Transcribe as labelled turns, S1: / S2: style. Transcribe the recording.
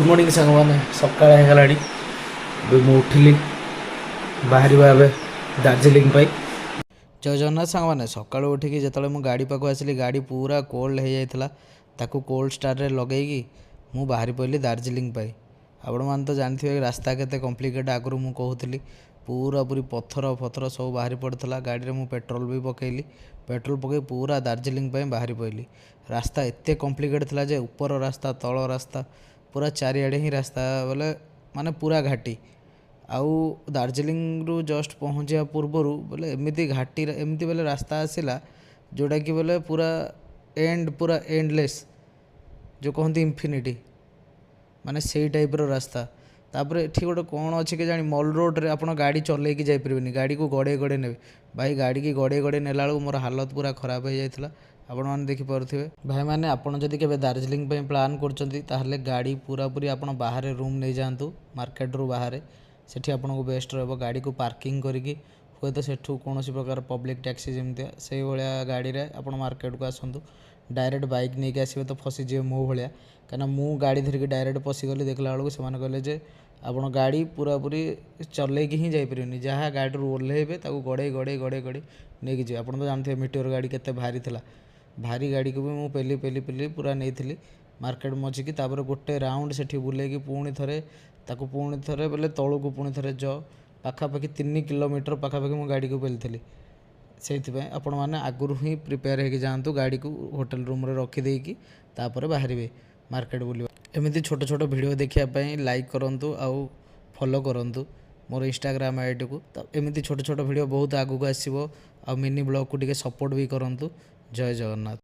S1: Good morning सांग मैंने सका उठिली बाहर दार्जिलिंग जय जगन्नाथ सांग मैंने सका उठिकी जो मुझे गाड़ी पाक आसली गाड़ी पूरा कोल्ड हो जाता ताकू कोल्ड स्टार लगे मु बाहरी पड़ी दार्जिलिंग आपण मैंने तो जानते रास्ता केते कॉम्प्लिकेट आगु मुझे कहूली पूरा पूरी पत्थर फथर सब बाहरी पड़ता गाड़ी में पेट्रोल भी पकईली पेट्रोल पकई पूरा दार्जिलिंग बाहरी पड़ी रास्ता एत कॉम्प्लिकेट था जे ऊपर रास्ता तल रास्ता पूरा चारिआडे ही रास्ता बोले माने पूरा घाटी आउ दार्जिलिंग रु जस्ट पहुँचा पूर्वर बोले एमती घाटी एमती बोले रास्ता आसला जोटा कि बोले पूरा एंडलेस जो कहते इनफिनिटी माने से टाइप्र रास्ता तापर ये गोटे कौन अच्छे के जानी मॉल रोड रे आप गाड़ी चल जापरेनि गाड़ी को गड़े गड़े ने भाई गाड़ी की गड़े गड़े नेला मोर हालत पूरा खराब हो जाता आपण मैंने देखिपे भाई मैंने आपड़ जदि के दार्जिलिंग प्लान कर गाड़ी पूरा पूरी आप बाहर रूम नहीं जातु मार्केट रू बाहर से आपको बेस्ट रहा गाड़ी को पार्किंग करके हुए तो सेठू कौन प्रकार पब्लिक टैक्सी जमी से भाया गाड़ी में आप मार्केट को आसतु डायरेक्ट बाइक नहीं आसवे तो फसीजे मो भाया कहीं मु गाड़ी धरिकी डायरेक्ट पशिगली देखला बेलू से कहले आप गाड़ी पूरा पूरी चलैकी ही जापरेनि जहाँ गाड़ी ओह्लैबे गड़े गड़े गड़े गड़े नहीं जी आप तो जानते मीटर गाड़ी केते भारी था भारी गाड़ी को भी मुझे पेली पेली पेली पूरा नहीं मार्केट मझिकी गोटे राउंड से बुलेगी पुणी थे पुणी थे बोले तलू को पुणी थे पाखापाखि 3 किलोमीटर पाखापाखि मो गाड़ी को पेली से आपण मैंने आगुरी ही प्रिपेयर हो जातु गाड़ी को होटल रूम रे रखीदेकी बाहर मार्केट बुल एमती छोट छोट वीडियो देखापी लाइक करूँ आउ फॉलो करूँ मोर इंस्टाग्राम आईडी को तो एमती छोट छोट वीडियो बहुत आगू आसो आ मिनी ब्लॉग को टिके सपोर्ट भी करूँ जय जगन्नाथ।